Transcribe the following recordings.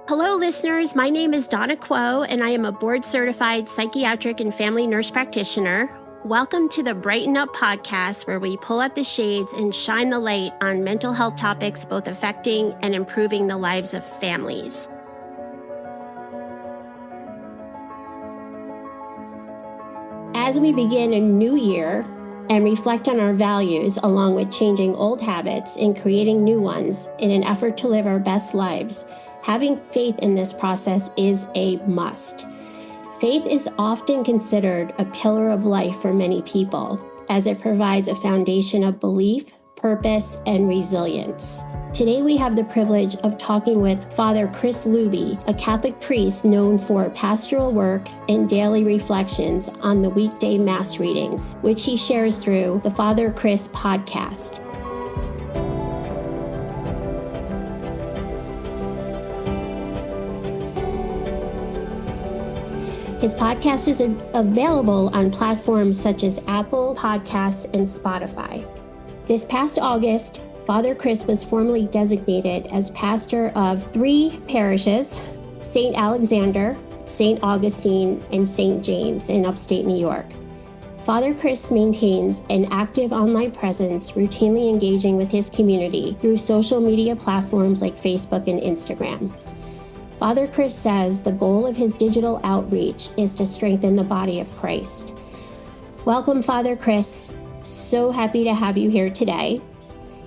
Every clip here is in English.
Hello, listeners. My name is Donna Quo, and I am a board-certified psychiatric and family nurse practitioner. Welcome to the Brighten Up podcast, where we pull up the shades and shine the light on mental health topics both affecting and improving the lives of families. As we begin a new year and reflect on our values, along with changing old habits and creating new ones in an effort to live our best lives, having faith in this process is a must. Faith is often considered a pillar of life for many people, as it provides a foundation of belief, purpose, and resilience. Today we have the privilege of talking with Father Chris Looby, a Catholic priest known for pastoral work and daily reflections on the weekday Mass readings, which he shares through the Father Chris podcast. His podcast is available on platforms such as Apple Podcasts and Spotify. This past August, Father Chris was formally designated as pastor of 3 parishes, St. Alexander, St. Augustine, and St. James in upstate New York. Father Chris maintains an active online presence, routinely engaging with his community through social media platforms like Facebook and Instagram. Father Chris says the goal of his digital outreach is to strengthen the body of Christ. Welcome, Father Chris. So happy to have you here today.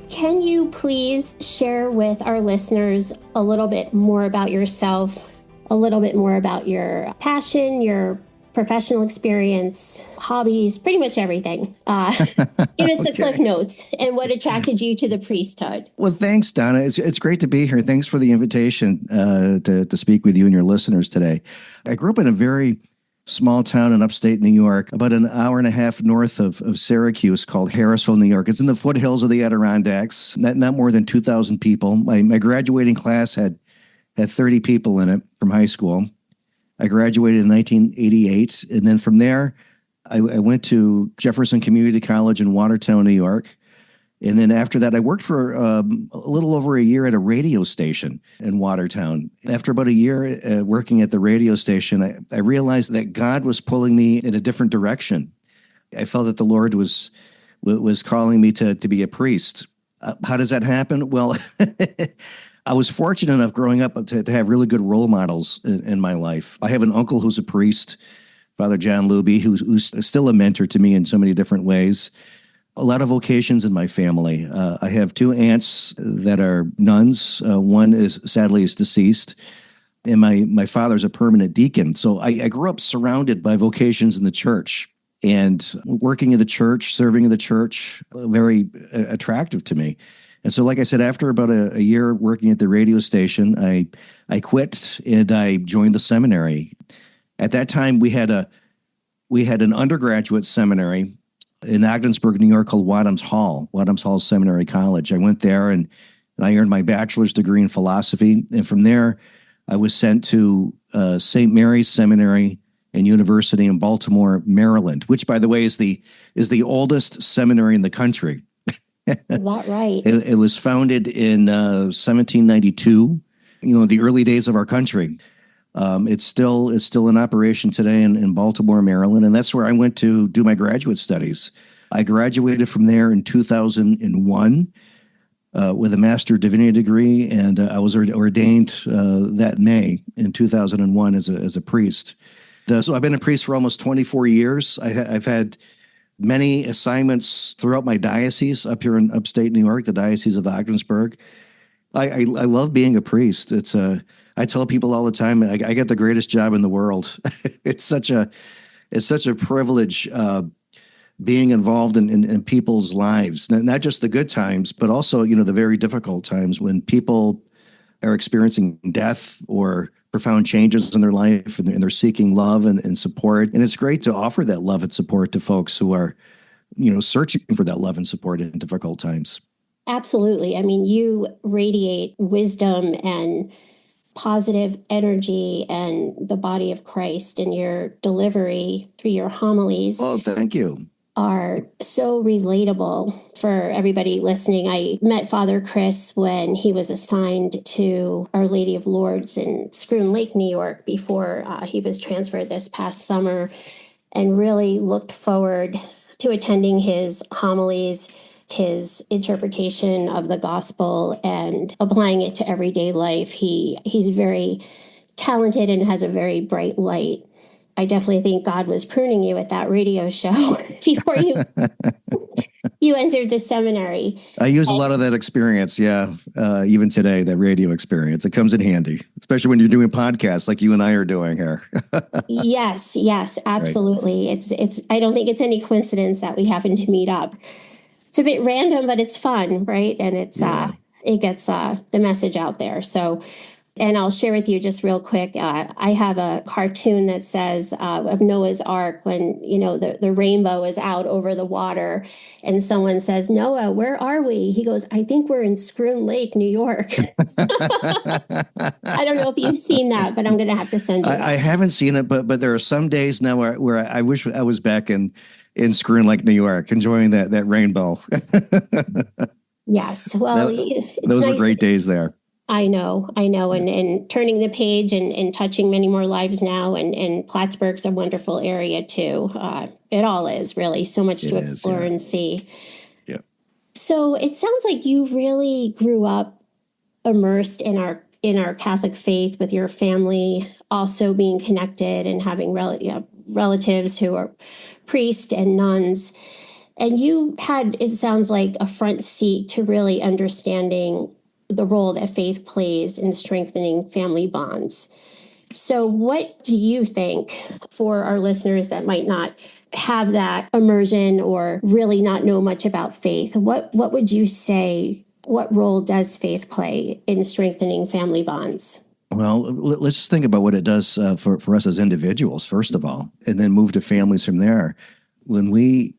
Can you please share with our listeners a little bit more about yourself, a little bit more about your passion, your professional experience, hobbies, pretty much everything? Give us the Cliff Notes and what attracted you to the priesthood. Well, thanks, Donna. It's great to be here. Thanks for the invitation to speak with you and your listeners today. I grew up in a very small town in upstate New York, about an hour and a half north of Syracuse, called Harrisville, New York. It's in the foothills of the Adirondacks, not more than 2,000 people. My graduating class had 30 people in it from high school. I graduated in 1988, and then from there, I went to Jefferson Community College in Watertown, New York. And then after that, I worked for a little over a year at a radio station in Watertown. After about a year working at the radio station, I realized that God was pulling me in a different direction. I felt that the Lord was calling me to be a priest. How does that happen? Well, I was fortunate enough growing up to have really good role models in my life. I have an uncle who's a priest, Father John Looby, who's still a mentor to me in so many different ways. A lot of vocations in my family. I have 2 aunts that are nuns. One is sadly deceased, and my father's a permanent deacon. So I grew up surrounded by vocations in the church, and working in the church, serving in the church, very attractive to me. And so, like I said, after about a year working at the radio station, I quit and I joined the seminary. At that time, we had an undergraduate seminary in Ogdensburg, New York, called Wadhams Hall Seminary College. I went there and I earned my bachelor's degree in philosophy. And from there, I was sent to St. Mary's Seminary and University in Baltimore, Maryland, which, by the way, is the oldest seminary in the country. Is that right? It was founded in 1792, the early days of our country. It's still in operation today in Baltimore, Maryland, and that's where I went to do my graduate studies. I graduated from there in 2001 with a Master of Divinity degree, and I was ordained that May in 2001 as a priest. So I've been a priest for almost 24 years. I've had many assignments throughout my diocese up here in upstate New York, the Diocese of Ogdensburg. I love being a priest. I tell people all the time, I get the greatest job in the world. It's such a privilege being involved in people's lives, not just the good times, but also, the very difficult times when people are experiencing death or profound changes in their life, and they're seeking love and support. And it's great to offer that love and support to folks who are, searching for that love and support in difficult times. Absolutely. I mean, you radiate wisdom and positive energy and the body of Christ in your delivery through your homilies. Oh, thank you. are so relatable for everybody listening. I met Father Chris when he was assigned to Our Lady of Lourdes in Scroon Lake, New York, before he was transferred this past summer, and really looked forward to attending his homilies, his interpretation of the gospel, and applying it to everyday life. He's very talented and has a very bright light. I definitely think God was pruning you at that radio show before you entered the seminary. I use a lot of that experience, even today, that radio experience. It comes in handy, especially when you're doing podcasts like you and I are doing here. Yes, absolutely. Right. It's. I don't think it's any coincidence that we happen to meet up. It's a bit random, but it's fun, right? And it gets the message out there. So. And I'll share with you just real quick. I have a cartoon that says of Noah's Ark when, the rainbow is out over the water and someone says, "Noah, where are we?" He goes, "I think we're in Scroon Lake, New York." I don't know if you've seen that, but I'm going to have to send you that. I haven't seen it, but there are some days now where I wish I was back in Scroon Lake, New York, enjoying that rainbow. Yes. Well, those were great days there. I know. And turning the page and touching many more lives now. And Plattsburgh's a wonderful area too. It all is really so much to explore and see. Yeah. So it sounds like you really grew up immersed in our Catholic faith, with your family also being connected and having relatives who are priests and nuns. And you had, it sounds like, a front seat to really understanding the role that faith plays in strengthening family bonds. So what do you think, for our listeners that might not have that immersion or really not know much about faith, what would you say, what role does faith play in strengthening family bonds? Well, let's just think about what it does for us as individuals, first of all, and then move to families from there. When we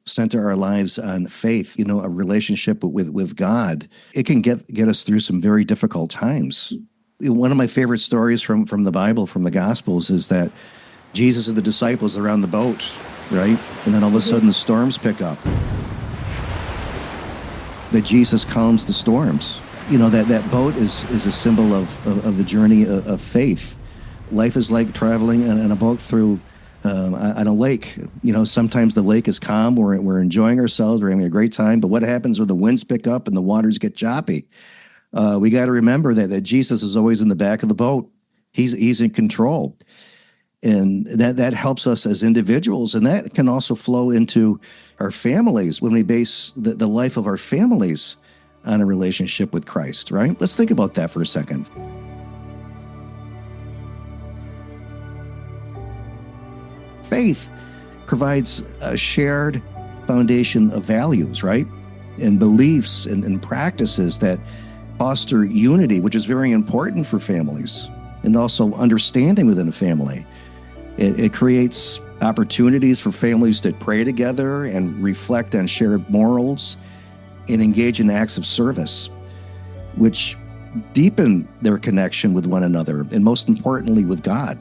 center our lives on faith, a relationship with God, it can get us through some very difficult times. One of my favorite stories from the Bible, from the Gospels, is that Jesus and the disciples are on the boat, right? And then all of a sudden the storms pick up. But Jesus calms the storms. That boat is a symbol of the journey of faith. Life is like traveling in a boat through on a lake. Sometimes the lake is calm, we're enjoying ourselves, we're having a great time, but what happens when the winds pick up and the waters get choppy? We got to remember that Jesus is always in the back of the boat. He's in control. And that helps us as individuals, and that can also flow into our families when we base the life of our families on a relationship with Christ, right? Let's think about that for a second. Faith provides a shared foundation of values, right? And beliefs and practices that foster unity, which is very important for families, and also understanding within a family. It creates opportunities for families to pray together and reflect on shared morals and engage in acts of service, which deepen their connection with one another, and most importantly, with God.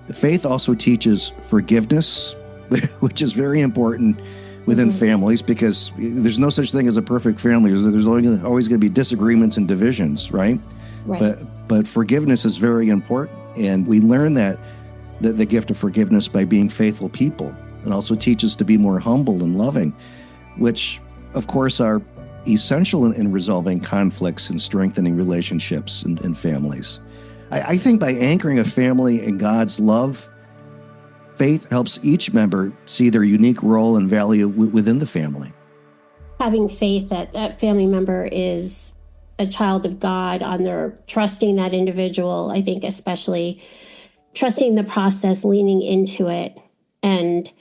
The faith also teaches forgiveness, which is very important within families, because there's no such thing as a perfect family. There's always going to be disagreements and divisions, right? But forgiveness is very important, and we learn that the gift of forgiveness by being faithful people. It also teaches to be more humble and loving, which, of course, are essential in resolving conflicts and strengthening relationships in families. I think by anchoring a family in God's love, faith helps each member see their unique role and value within the family. Having faith that family member is a child of God, on their trusting that individual, I think especially trusting the process, leaning into it, and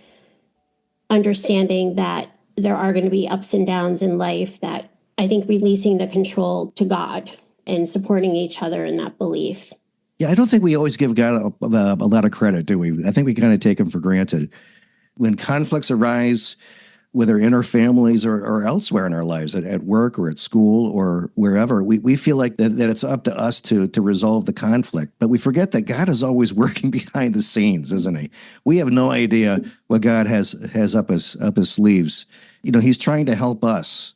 understanding that there are going to be ups and downs in life, that I think releasing the control to God and supporting each other in that belief. Yeah, I don't think we always give God a lot of credit, do we? I think we kind of take him for granted. When conflicts arise, whether in our families or elsewhere in our lives, at work or at school or wherever. We feel like that it's up to us to resolve the conflict. But we forget that God is always working behind the scenes, isn't he? We have no idea what God has up his sleeves. He's trying to help us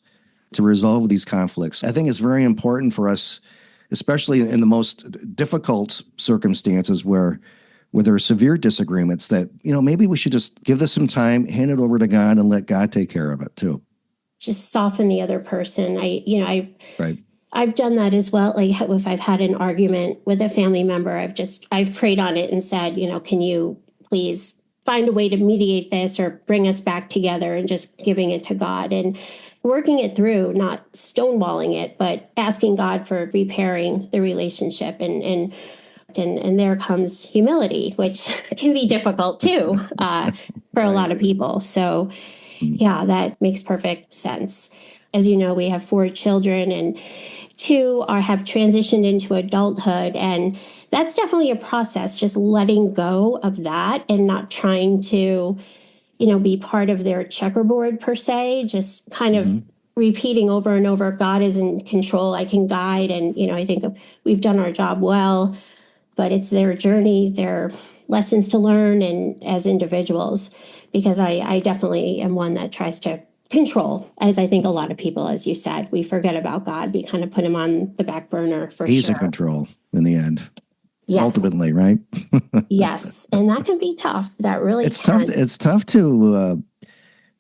to resolve these conflicts. I think it's very important for us, especially in the most difficult circumstances where there are severe disagreements, that, maybe we should just give this some time, hand it over to God, and let God take care of it too. Just soften the other person. Right. I've done that as well. Like if I've had an argument with a family member, I've prayed on it and said, can you please find a way to mediate this or bring us back together, and just giving it to God and working it through, not stonewalling it, but asking God for repairing the relationship. And there comes humility, which can be difficult too for a lot of people. So yeah, that makes perfect sense. As you know, we have 4 children, and 2 have transitioned into adulthood. And that's definitely a process, just letting go of that and not trying to, be part of their checkerboard per se, just kind of repeating over and over, God is in control, I can guide. And, I think we've done our job well, but it's their journey, their lessons to learn, and as individuals, because I definitely am one that tries to control, as I think a lot of people, as you said, we forget about God. We kind of put him on the back burner for He's sure. in control in the end. Yes. Ultimately, right? Yes. And that can be tough. That really It's can. tough. It's tough to,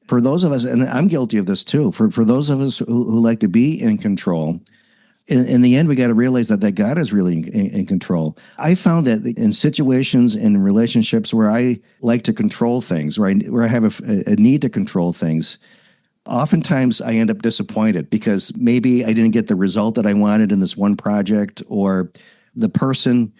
for those of us, and I'm guilty of this too, for those of us who like to be in control. In the end, we got to realize that God is really in control. I found that in situations, in relationships where I like to control things, where I have a need to control things, oftentimes I end up disappointed because maybe I didn't get the result that I wanted in this one project, or the person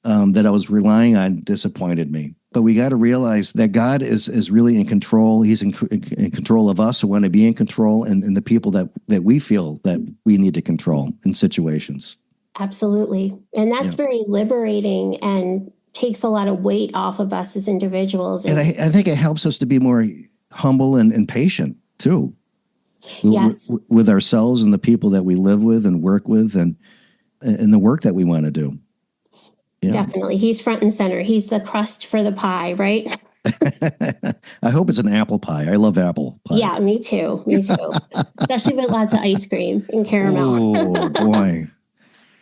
that I was relying on disappointed me. But we got to realize that God is really in control. He's in control of us who want to be in control, and the people that we feel that we need to control in situations. Absolutely. And that's very liberating and takes a lot of weight off of us as individuals. And I think it helps us to be more humble and patient too. Yes. With ourselves and the people that we live with and work with, and the work that we want to do. Yeah. Definitely. He's front and center. He's the crust for the pie, right? I hope it's an apple pie. I love apple pie. Yeah, me too. Me too. Especially with lots of ice cream and caramel. Oh, boy.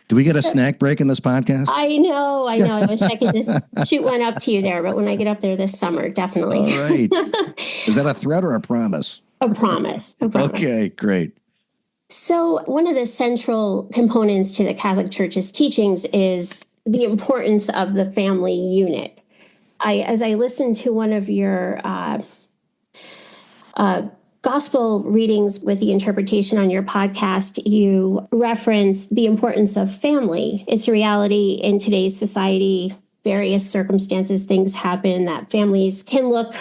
Do we get a snack break in this podcast? I know. I wish I could just shoot one up to you there, but when I get up there this summer, definitely. All right. Is that a threat or a promise? A promise. Okay, great. So one of the central components to the Catholic Church's teachings is the importance of the family unit. As I listened to one of your gospel readings with the interpretation on your podcast, you reference the importance of family. It's a reality in today's society. Various circumstances, things happen that families can look,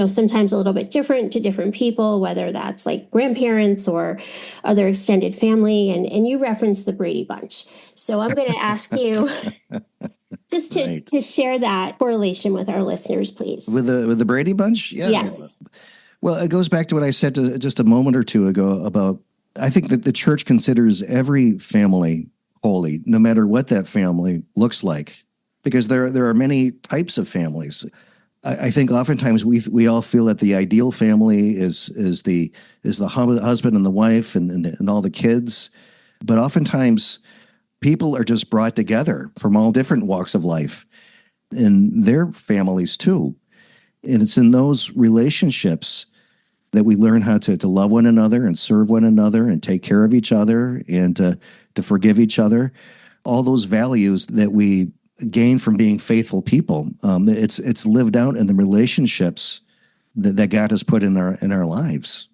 sometimes a little bit different to different people, whether that's like grandparents or other extended family. And you referenced the Brady Bunch. So I'm going to ask you just to share that correlation with our listeners, please. With the Brady Bunch? Yeah. Yes. Well, it goes back to what I said just a moment or two ago about, I think that the church considers every family holy, no matter what that family looks like. Because there are many types of families. I think oftentimes we all feel that the ideal family is the husband and the wife and all the kids, but oftentimes people are just brought together from all different walks of life, and their families too. And it's in those relationships that we learn how to love one another and serve one another and take care of each other and to forgive each other. All those values that we gain from being faithful people. It's lived out in the relationships that God has put in our lives.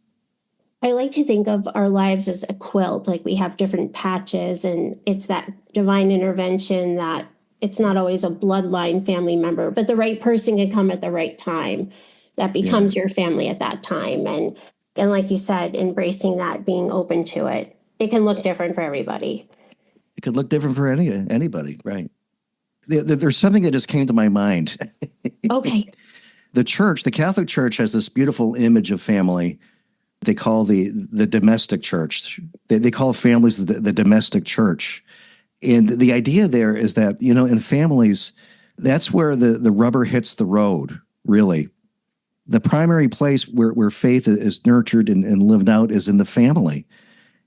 I like to think of our lives as a quilt, like we have different patches, and it's that divine intervention that it's not always a bloodline family member, but the right person can come at the right time that becomes your family at that time. And like you said, embracing that, being open to it. It can look different for everybody. It could look different for anybody, right? There's something that just came to my mind. Okay. The Catholic Church has this beautiful image of family they call the domestic church. They call families the domestic church. And the idea there is that, in families, that's where the rubber hits the road, really. The primary place where faith is nurtured and lived out is in the family.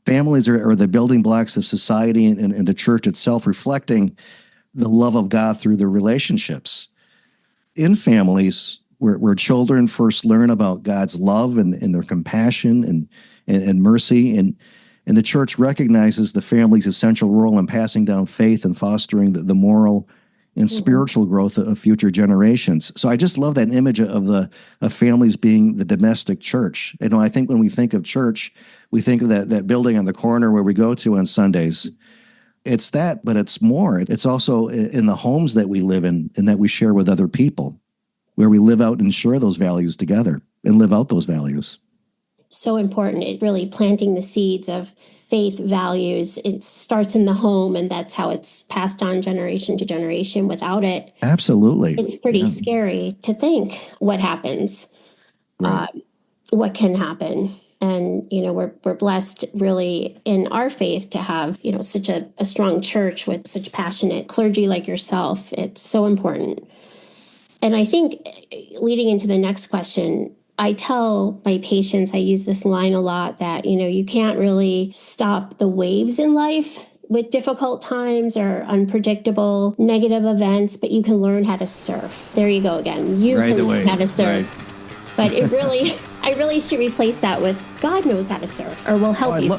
Families are the building blocks of society and the church itself, reflecting the love of God through their relationships. In families where children first learn about God's love and their compassion and mercy, and the church recognizes the family's essential role in passing down faith and fostering the moral and spiritual growth of future generations. So I just love that image of families being the domestic church. I think when we think of church, we think of that building on the corner where we go to on Sundays. It's that, but it's more. It's also in the homes that we live in and that we share with other people, where we live out and share those values together and live out those values. So important. It really planting the seeds of faith values. It starts in the home, and that's how it's passed on generation to generation. Without it, absolutely, it's pretty scary to think what happens, right. What can happen. And, we're blessed really in our faith to have, such a strong church with such passionate clergy like yourself. It's so important. And I think leading into the next question, I tell my patients, I use this line a lot, that, you can't really stop the waves in life with difficult times or unpredictable negative events, but you can learn how to surf. There you go again. You can learn how to surf. Right. But I really should replace that with God knows how to surf, or will help you.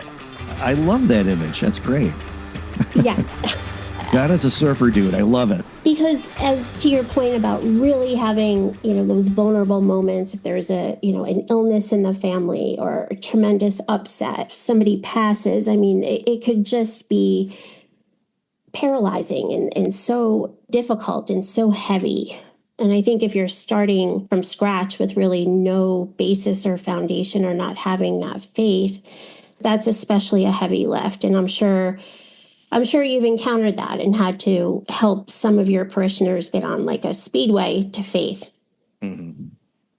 I love that image. That's great. Yes. God is a surfer dude. I love it. Because as to your point about really having, those vulnerable moments, if there's an illness in the family or a tremendous upset, somebody passes, it could just be paralyzing and so difficult and so heavy. And I think if you're starting from scratch with really no basis or foundation, or not having that faith, that's especially a heavy lift. And I'm sure you've encountered that and had to help some of your parishioners get on like a speedway to faith. Mm-hmm.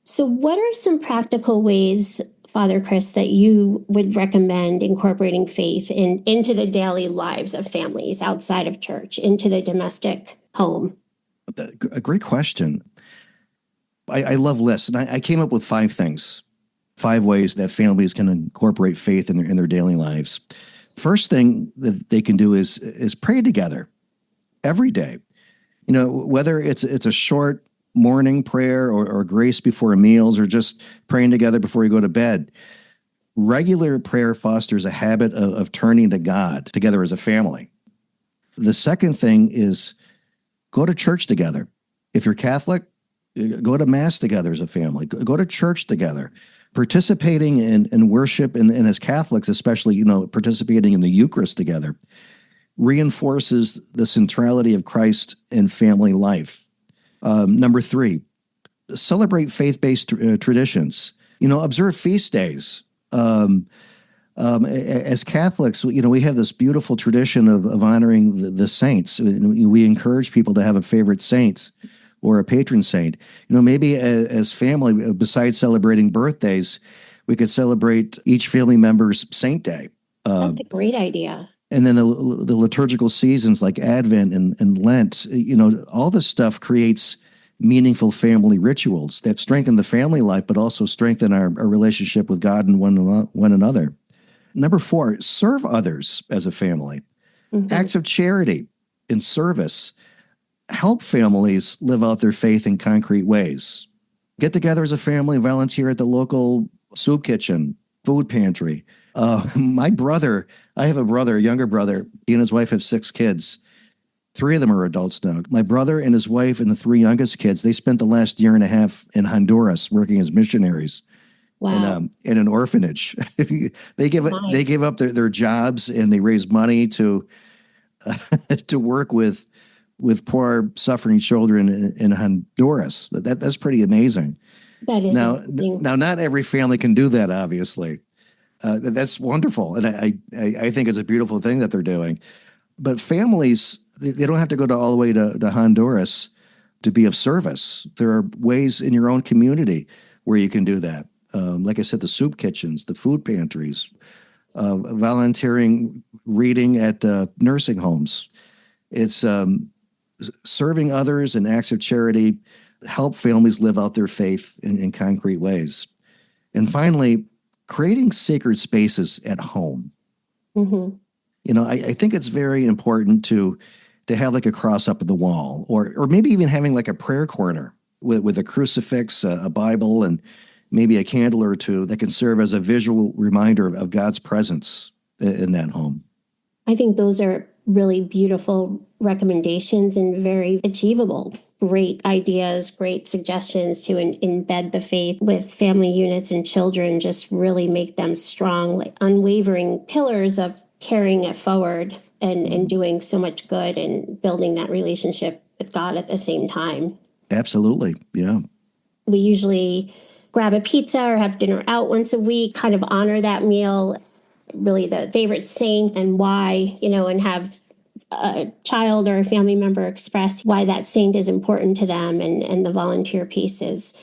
So what are some practical ways, Father Chris, that you would recommend incorporating faith into the daily lives of families outside of church, into the domestic home? A great question. I love lists, and I came up with 5 things, 5 ways that families can incorporate faith in their daily lives. First thing that they can do is pray together every day. Whether it's a short morning prayer or grace before meals, or just praying together before you go to bed. Regular prayer fosters a habit of turning to God together as a family. The second thing is go to church together. If you're Catholic, go to Mass together as a family. Go to church together. Participating in worship, and as Catholics especially, participating in the Eucharist together reinforces the centrality of Christ in family life. Number 3, celebrate faith-based traditions. Observe feast days. As Catholics, we have this beautiful tradition of honoring the saints. We encourage people to have a favorite saint or a patron saint. Maybe as family, besides celebrating birthdays, we could celebrate each family member's saint day. That's a great idea. And then the liturgical seasons like Advent and Lent, all this stuff creates meaningful family rituals that strengthen the family life, but also strengthen our relationship with God and one another. Number 4, serve others as a family. Mm-hmm. Acts of charity and service help families live out their faith in concrete ways. Get together as a family, volunteer at the local soup kitchen, food pantry. My brother, I have a younger brother. He and his wife have 6 kids. 3 of them are adults now. My brother and his wife and the 3 youngest kids, they spent the last year and a half in Honduras working as missionaries. Wow. In an orphanage. They give up their jobs, and they raise money to work with poor suffering children in Honduras. That's pretty amazing. That is amazing. Now, not every family can do that, obviously. That's wonderful, and I think it's a beautiful thing that they're doing. But families, they don't have to go all the way to Honduras to be of service. There are ways in your own community where you can do that. like I said, the soup kitchens, the food pantries, volunteering, reading at nursing homes. It's serving others and acts of charity help families live out their faith in concrete ways. And finally, creating sacred spaces at home. Mm-hmm. I think it's very important to have like a cross up at the wall, or maybe even having like a prayer corner with a crucifix, a Bible, and maybe a candle or two that can serve as a visual reminder of God's presence in that home. I think those are really beautiful recommendations and very achievable. Great ideas, great suggestions to embed the faith with family units and children, just really make them strong, like unwavering pillars of carrying it forward and doing so much good and building that relationship with God at the same time. Absolutely. Yeah. We usually grab a pizza or have dinner out once a week, kind of honor that meal, really the favorite saint and why, and have a child or a family member express why that saint is important to them. And the volunteer piece is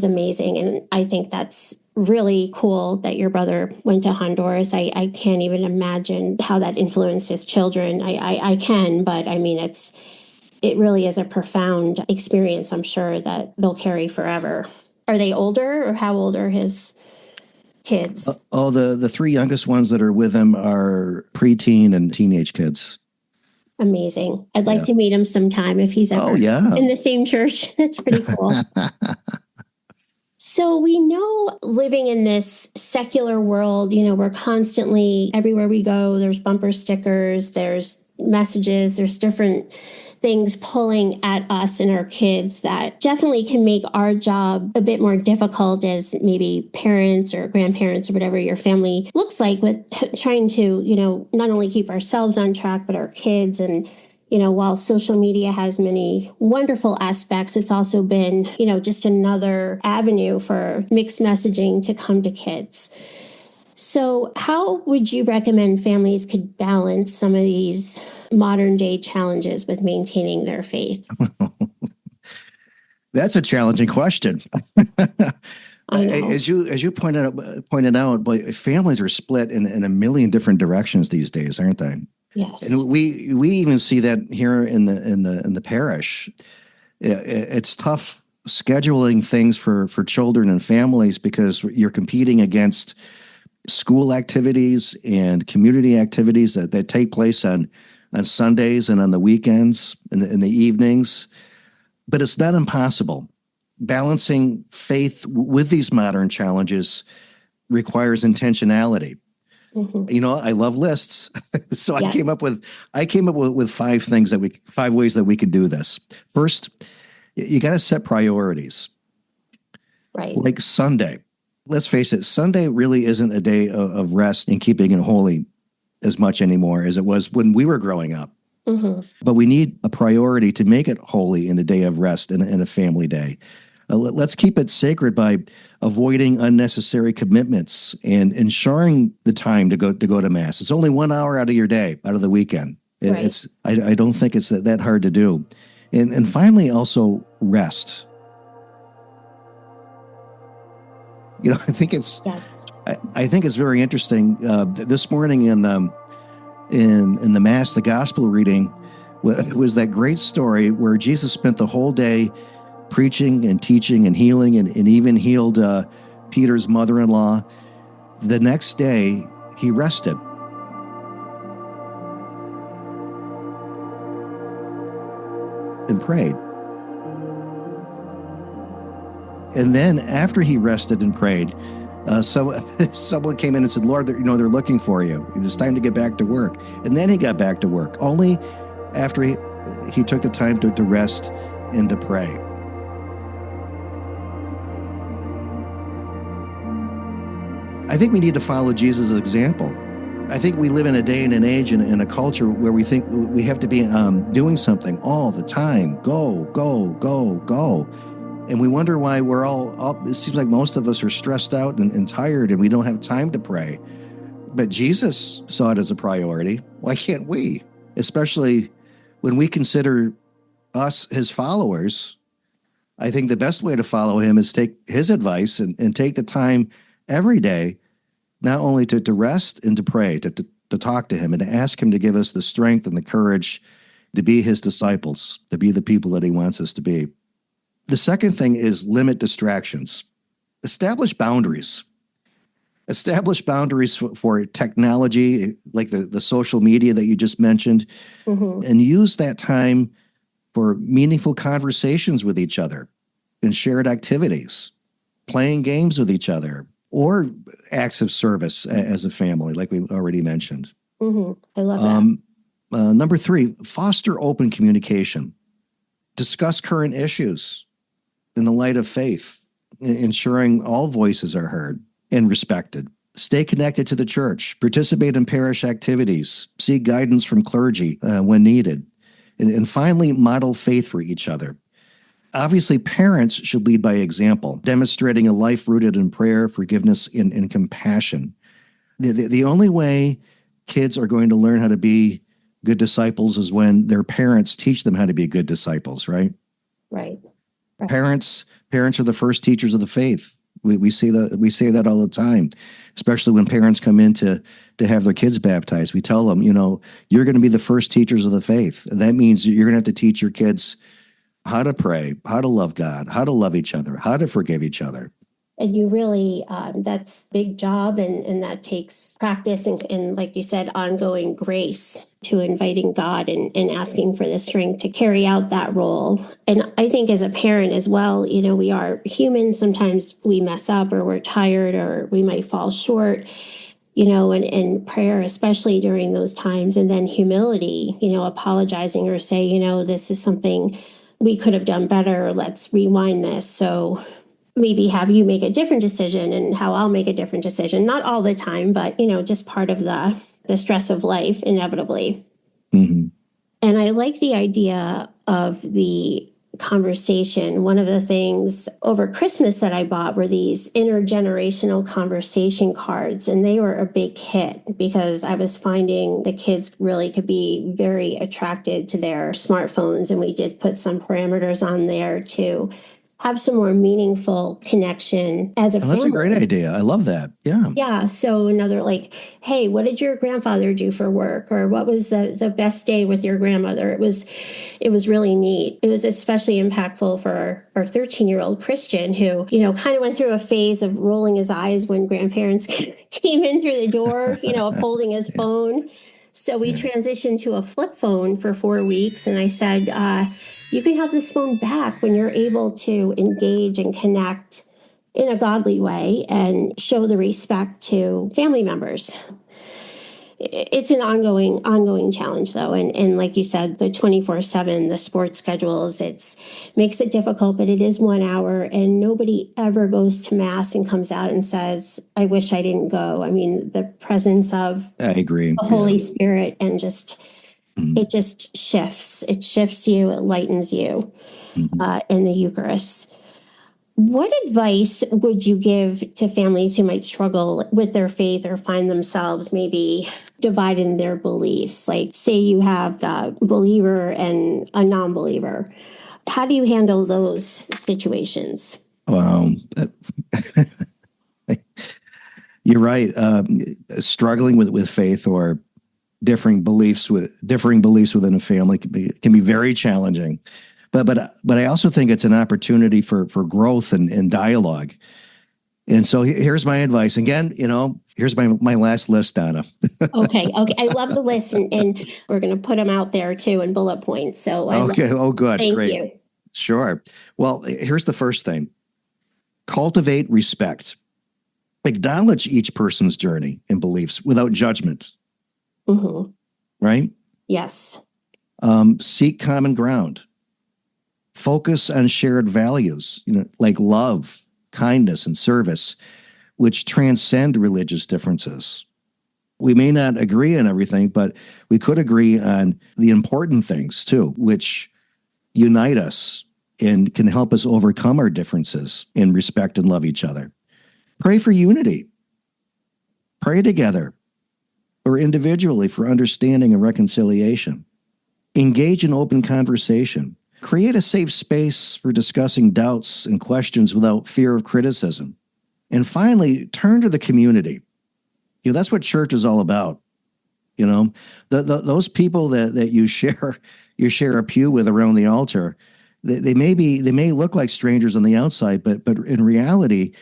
amazing. And I think that's really cool that your brother went to Honduras. I can't even imagine how that influenced his children. I can, but I mean, it really is a profound experience, I'm sure, that they'll carry forever. Are they older, or how old are his kids? The three youngest ones that are with him are preteen and teenage kids. Amazing. I'd like to meet him sometime if he's ever in the same church. That's pretty cool. So we know, living in this secular world, we're constantly, everywhere we go, there's bumper stickers, there's messages, there's different things pulling at us and our kids that definitely can make our job a bit more difficult as maybe parents or grandparents or whatever your family looks like, with trying to, not only keep ourselves on track, but our kids. And, while social media has many wonderful aspects, it's also been, just another avenue for mixed messaging to come to kids. So how would you recommend families could balance some of these modern day challenges with maintaining their faith? That's a challenging question. I know. As you pointed out, but families are split in a million different directions these days, aren't they? Yes. And we even see that here in the parish. It's tough scheduling things for children and families because you're competing against school activities and community activities that take place on Sundays and on the weekends and in the evenings. But it's not impossible. Balancing faith with these modern challenges requires intentionality. Mm-hmm. I love lists. So yes. I came up with five ways that we could do this. First, you got to set priorities. Right. Like Sunday. Let's face it, Sunday really isn't a day of rest and keeping it holy as much anymore as it was when we were growing up. Mm-hmm. But we need a priority to make it holy in a day of rest and a family day. Let's keep it sacred by avoiding unnecessary commitments and ensuring the time to go to Mass. It's only 1 hour out of your day, out of the weekend. Right. I don't think it's that hard to do. And finally, also rest. I think it's I think it's very interesting. This morning in the Mass, the Gospel reading was that great story where Jesus spent the whole day preaching and teaching and healing and even healed Peter's mother-in-law. The next day, he rested. And prayed. And then after he rested and prayed, someone came in and said, "Lord, they're looking for you. It's time to get back to work." And then he got back to work, only after he took the time to rest and to pray. I think we need to follow Jesus' example. I think we live in a day and an age and in a culture where we think we have to be doing something all the time. Go, go, go, go. And we wonder why we're all up. It seems like most of us are stressed out and tired and we don't have time to pray. But Jesus saw it as a priority. Why can't we? Especially when we consider us, his followers, I think the best way to follow him is take his advice and take the time every day, not only to rest and to pray, to talk to him and to ask him to give us the strength and the courage to be his disciples, to be the people that he wants us to be. The second thing is limit distractions. Establish boundaries. Establish boundaries for technology, like the social media that you just mentioned, and use that time for meaningful conversations with each other and shared activities, playing games with each other, or acts of service as a family, like we already mentioned. I love that. Number 3, foster open communication. Discuss current issues in the light of faith, ensuring all voices are heard and respected. Stay connected to the church, participate in parish activities, seek guidance from clergy when needed, and finally, model faith for each other. Obviously, parents should lead by example, demonstrating a life rooted in prayer, forgiveness, and compassion. The only way kids are going to learn how to be good disciples is when their parents teach them how to be good disciples, right? Right. Parents are the first teachers of the faith. We say that all the time, especially when parents come in to have their kids baptized. We tell them, you're going to be the first teachers of the faith. And that means you're going to have to teach your kids how to pray, how to love God, how to love each other, how to forgive each other. And you really, that's a big job, and that takes practice and, like you said, ongoing grace to inviting God and asking for the strength to carry out that role. And I think as a parent as well, we are human. Sometimes we mess up, or we're tired, or we might fall short, and prayer, especially during those times. And then humility, apologizing or say, this is something we could have done better. Let's rewind this. So maybe have you make a different decision and how I'll make a different decision. Not all the time, but, just part of the stress of life, inevitably. And I like the idea of the conversation. One of the things over Christmas that I bought were these intergenerational conversation cards, and they were a big hit because I was finding the kids really could be very attracted to their smartphones, and we did put some parameters on there to have some more meaningful connection as a family. That's a great idea. I love that. Yeah. Yeah. So another like, hey, what did your grandfather do for work? Or what was the best day with your grandmother? It was really neat. It was especially impactful for our 13-year-old Christian who, kind of went through a phase of rolling his eyes when grandparents came in through the door, of holding his phone. So we transitioned to a flip phone for 4 weeks. And I said, you can have this phone back when you're able to engage and connect in a godly way and show the respect to family members. It's an ongoing challenge, though. And like you said, the 24/7, the sports schedules, makes it difficult, but it is 1 hour, and nobody ever goes to mass and comes out and says, I wish I didn't go. I mean, the presence of I agree. The Holy Spirit and it just shifts. It shifts you, it lightens you in the Eucharist. What advice would you give to families who might struggle with their faith or find themselves maybe divided in their beliefs? Like, say you have a believer and a non-believer. How do you handle those situations? Wow. You're right. Struggling with faith or differing beliefs within a family can be very challenging. But I also think it's an opportunity for growth and dialogue. And so here's my advice. Again, here's my last list, Donna. Okay. I love the list, and we're going to put them out there too in bullet points. So good. Thank Great. you. Sure. Well, here's the first thing. Cultivate respect. Acknowledge each person's journey and beliefs without judgment. Right? Yes. Seek common ground. Focus on shared values, like love, kindness, and service, which transcend religious differences. We may not agree on everything, but we could agree on the important things too, which unite us and can help us overcome our differences and respect and love each other. Pray for unity. Pray together or individually for understanding and reconciliation. Engage in open conversation. Create a safe space for discussing doubts and questions without fear of criticism. And finally, turn to the community. That's what church is all about. Those people that you share a pew with around the altar, they may look like strangers on the outside, but in reality,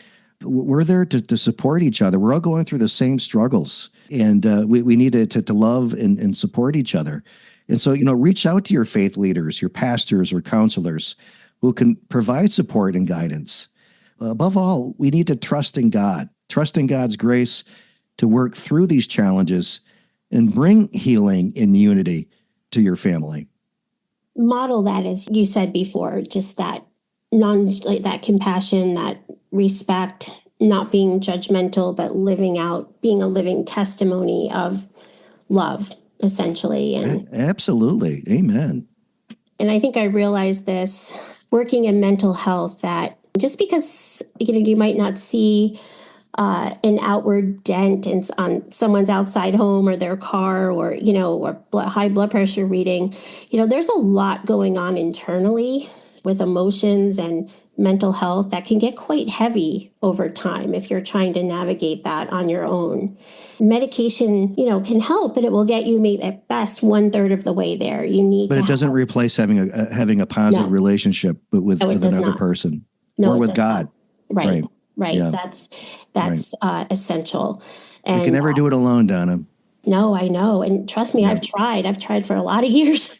we're there to support each other. We're all going through the same struggles, and we need to love and support each other. And so, reach out to your faith leaders, your pastors or counselors who can provide support and guidance. Above all, we need to trust in God's grace to work through these challenges and bring healing and unity to your family. Model that, as you said before, just that that compassion, that respect, not being judgmental, but living out, being a living testimony of love, essentially. And absolutely. Amen. And I think I realized this working in mental health, that just because, you might not see an outward dent on someone's outside home or their car, or, or high blood pressure reading, there's a lot going on internally with emotions and mental health that can get quite heavy over time if you're trying to navigate that on your own. Medication, can help, but it will get you maybe at best 1/3 of the way there. But it doesn't replace having a positive relationship with another person or with God. Right. Yeah. That's essential. And you can never do it alone, Donna. No, I know. And trust me, I've tried for a lot of years.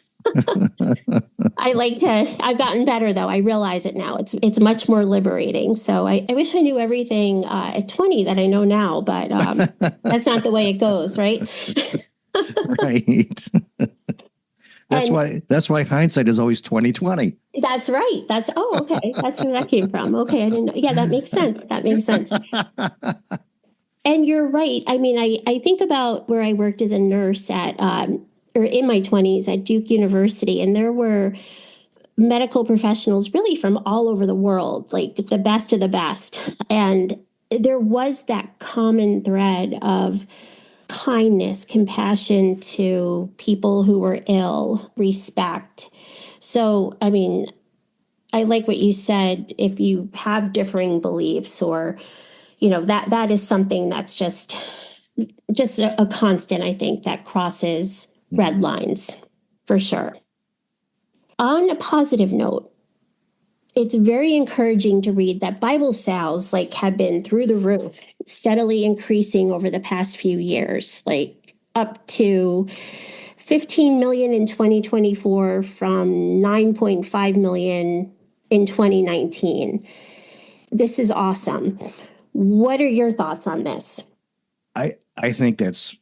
I've gotten better though. I realize it now. It's much more liberating. So I wish I knew everything at 20 that I know now, but that's not the way it goes, right? Right. That's why hindsight is always 20/20. That's right. Okay. That's where that came from. Okay. I didn't know. Yeah, that makes sense. And you're right. I mean, I think about where I worked as a nurse or in my 20s at Duke University, and there were medical professionals really from all over the world, like the best of the best. And there was that common thread of kindness, compassion to people who were ill, respect. So, I mean, I like what you said. If you have differing beliefs, or, that is something that's just a constant, I think, that crosses red lines for sure. On a positive note, it's very encouraging to read that Bible sales have been through the roof, steadily increasing over the past few years, up to 15 million in 2024 from 9.5 million in 2019. This is awesome. What are your thoughts on this? I think that's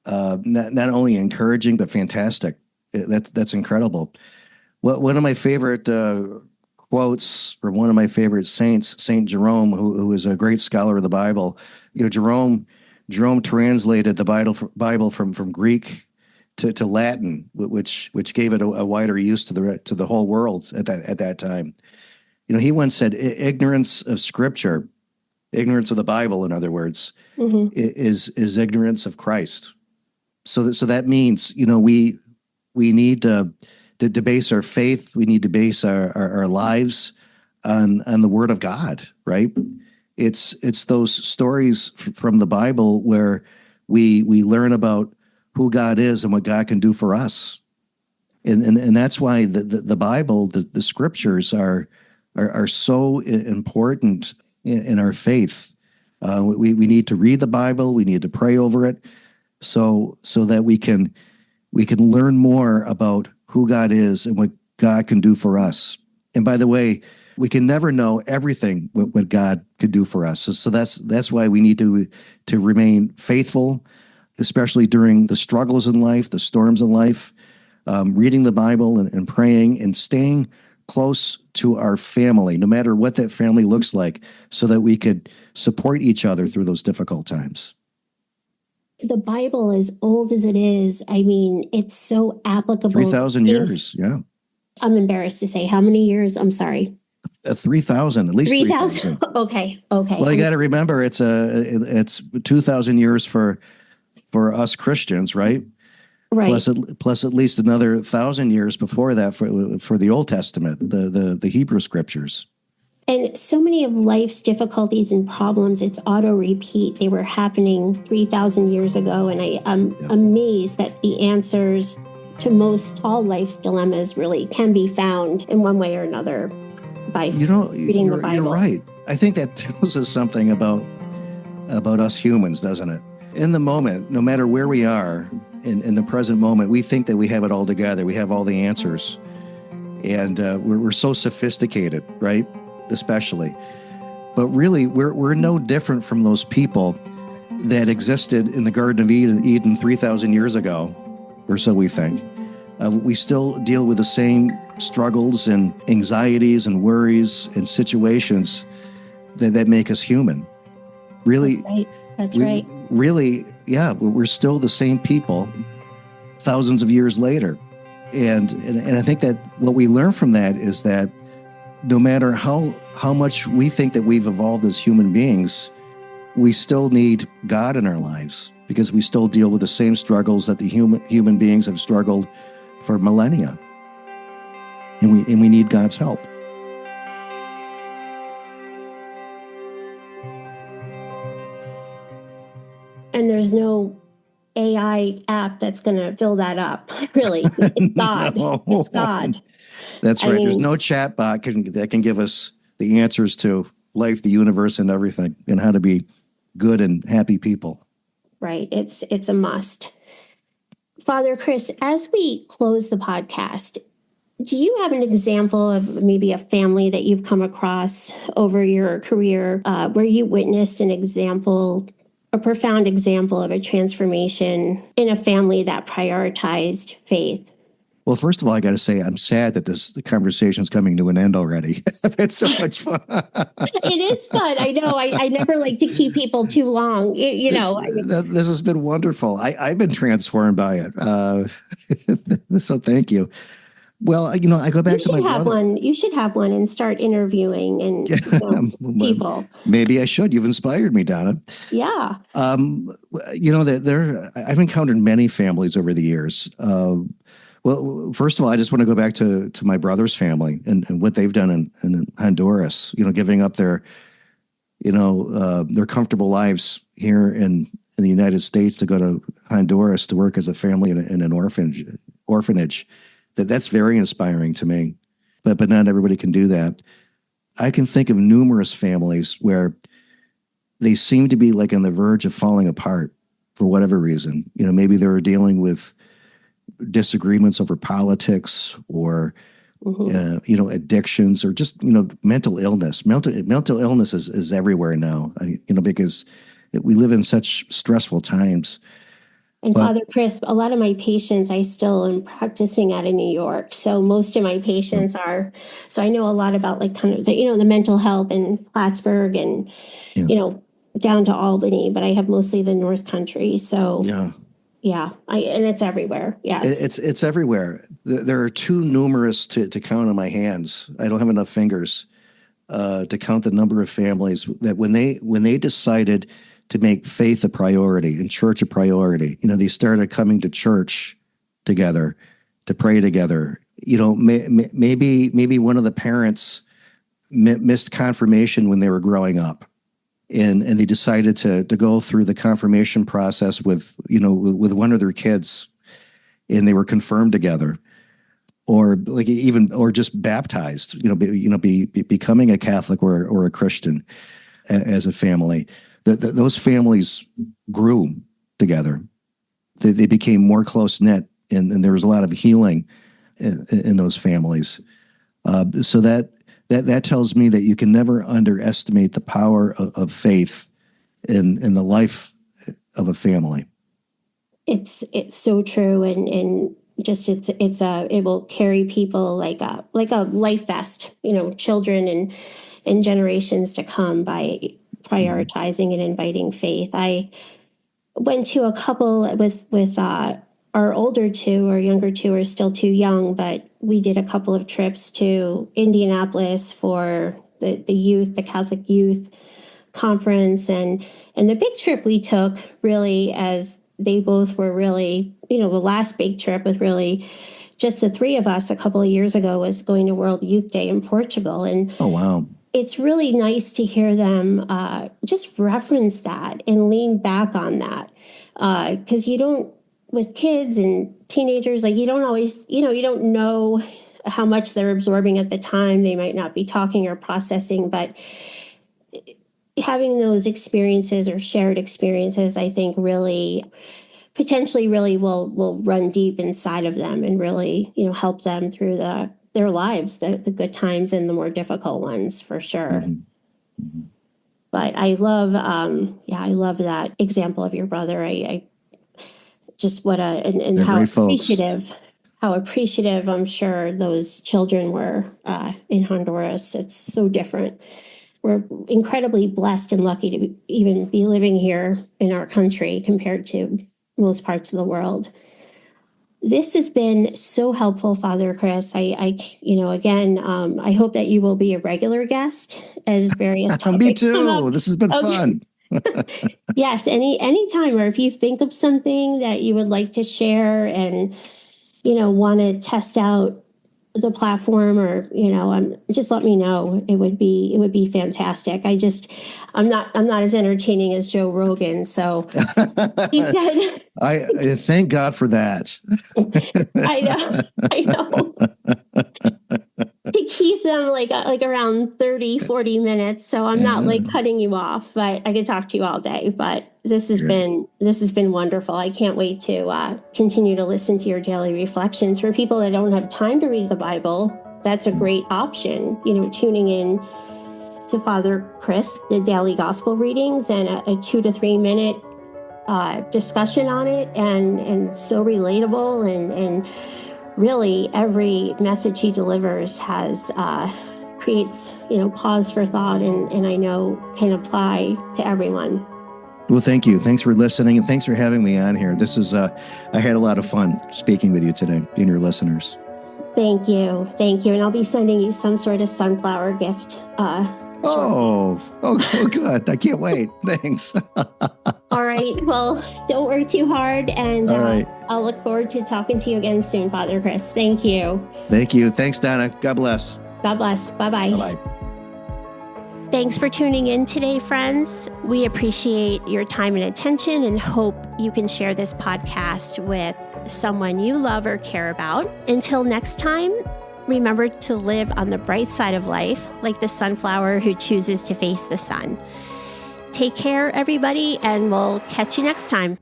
not only encouraging, but fantastic. That's incredible. One of my favorite quotes from one of my favorite saints, Saint Jerome, who is a great scholar of the Bible. Jerome translated the Bible from Greek to Latin, which gave it a wider use to the whole world at that time. He once said, "Ignorance of Scripture, ignorance of the Bible, in other words, is ignorance of Christ." So that means we need to base our faith. We need to base our lives on the Word of God, right? It's those stories from the Bible where we learn about who God is and what God can do for us, and that's why the Bible, the Scriptures are so important in our faith. We need to read the Bible. We need to pray over it, so that we can learn more about who God is and what God can do for us. And by the way, we can never know everything what God could do for us. So that's why we need to remain faithful, especially during the struggles in life, the storms in life, reading the Bible and praying and staying close to our family, no matter what that family looks like, so that we could support each other through those difficult times. The Bible, as old as it is, I mean, it's so applicable. 3,000 years, yeah. I'm embarrassed to say how many years. I'm sorry. 3,000, at least 3,000. Okay. Well, you got to remember, it's 2,000 years for us Christians, right? Right. plus at least another 1,000 years before that for the Old Testament, the Hebrew scriptures. And so many of life's difficulties and problems, it's auto repeat. They were happening 3,000 years ago. And I'm amazed that the answers to most all life's dilemmas really can be found in one way or another by reading the Bible. You're right. I think that tells us something about us humans, doesn't it? In the moment, no matter where we are, in the present moment, we think that we have it all together. We have all the answers. And we're so sophisticated, right? Especially. But really, we're no different from those people that existed in the Garden of Eden 3,000 years ago, or so we think. We still deal with the same struggles and anxieties and worries and situations that make us human. Really, That's right. Really, yeah, we're still the same people thousands of years later. And I think that what we learn from that is that no matter how much we think that we've evolved as human beings, we still need God in our lives because we still deal with the same struggles that the human beings have struggled for millennia. And we need God's help. And there's no AI app that's going to fill that up. Really, it's God. No. It's God. That's right. There's no chat bot that can give us the answers to life, the universe, and everything, and how to be good and happy people. Right. It's a must. Father Chris, as we close the podcast, do you have an example of maybe a family that you've come across over your career where you witnessed a profound example of a transformation in a family that prioritized faith? Well, first of all, I got to say, I'm sad that the conversation is coming to an end already. I've had so much fun. It is fun. I know. I never like to keep people too long. This has been wonderful. I've been transformed by it. So thank you. Well, I go back to my brother. You should have one and start interviewing and people. Maybe I should. You've inspired me, Donna. Yeah. I've encountered many families over the years. Well, first of all, I just want to go back to my brother's family and what they've done in Honduras, giving up their comfortable lives here in the United States to go to Honduras to work as a family in an orphanage. That's very inspiring to me, but not everybody can do that. I can think of numerous families where they seem to be like on the verge of falling apart for whatever reason. Maybe they're dealing with disagreements over politics or addictions or just mental illness. Mental illness is everywhere now. Because we live in such stressful times. And Father Chris, a lot of my patients, I still am practicing out of New York. So most of my patients are, so I know a lot about like kind of the mental health in Plattsburgh and, down to Albany, but I have mostly the North Country. So yeah, and it's everywhere. Yes. It's everywhere. There are too numerous to count on my hands. I don't have enough fingers to count the number of families that when they decided to make faith a priority and church a priority, they started coming to church together to pray together. Maybe one of the parents missed confirmation when they were growing up. And they decided to go through the confirmation process with one of their kids, and they were confirmed together, or just baptized. Becoming a Catholic or a Christian as a family. Those families grew together. They became more close knit, and there was a lot of healing in those families. So that tells me that you can never underestimate the power of faith in the life of a family. It's so true, and just it will carry people like a life vest, children and generations to come by prioritizing and inviting faith. I went to a couple with our older two, or younger two are still too young, but we did a couple of trips to Indianapolis for the Catholic youth conference. And the big trip we took really as they both were really, the last big trip was really just the three of us a couple of years ago was going to World Youth Day in Portugal. And Oh, wow. it's really nice to hear them just reference that and lean back on that. Because you don't, with kids and teenagers, like you don't always, you don't know how much they're absorbing at the time. They might not be talking or processing, but having those experiences or shared experiences, I think really potentially really will run deep inside of them and really, help them through their lives, the good times and the more difficult ones for sure. Mm-hmm. But I love, I love that example of your brother. I just and They're how great folks. how appreciative I'm sure those children were in Honduras. It's so different. We're incredibly blessed and lucky to even be living here in our country compared to most parts of the world. This has been so helpful, Father Chris. I hope that you will be a regular guest as various Me topics come up. too. This has been fun. Yes, anytime, or if you think of something that you would like to share and, want to test out the platform or, just let me know. It would be fantastic. I'm not as entertaining as Joe Rogan. So he's got, I thank God for that. I know. To keep them like around 30, 40 minutes. So I'm not like cutting you off, but I could talk to you all day. But this has been wonderful. I can't wait to continue to listen to your daily reflections. For people that don't have time to read the Bible, that's a great option. Tuning in to Father Chris, the daily gospel readings, and a 2 to 3 minute discussion on it, and so relatable and really every message he delivers has creates pause for thought and I know can apply to everyone. Well, thank you. Thanks for listening, and thanks for having me on here. This is I had a lot of fun speaking with you today and your listeners. Thank you, and I'll be sending you some sort of sunflower gift. Oh, good. I can't wait. Thanks. All right. Well, don't work too hard, and All right. I'll look forward to talking to you again soon, Father Chris. Thank you. Thank you. Thanks, Donna. God bless. God bless. Bye-bye. Bye-bye. Thanks for tuning in today, friends. We appreciate your time and attention and hope you can share this podcast with someone you love or care about. Until next time, remember to live on the bright side of life, like the sunflower who chooses to face the sun. Take care, everybody, and we'll catch you next time.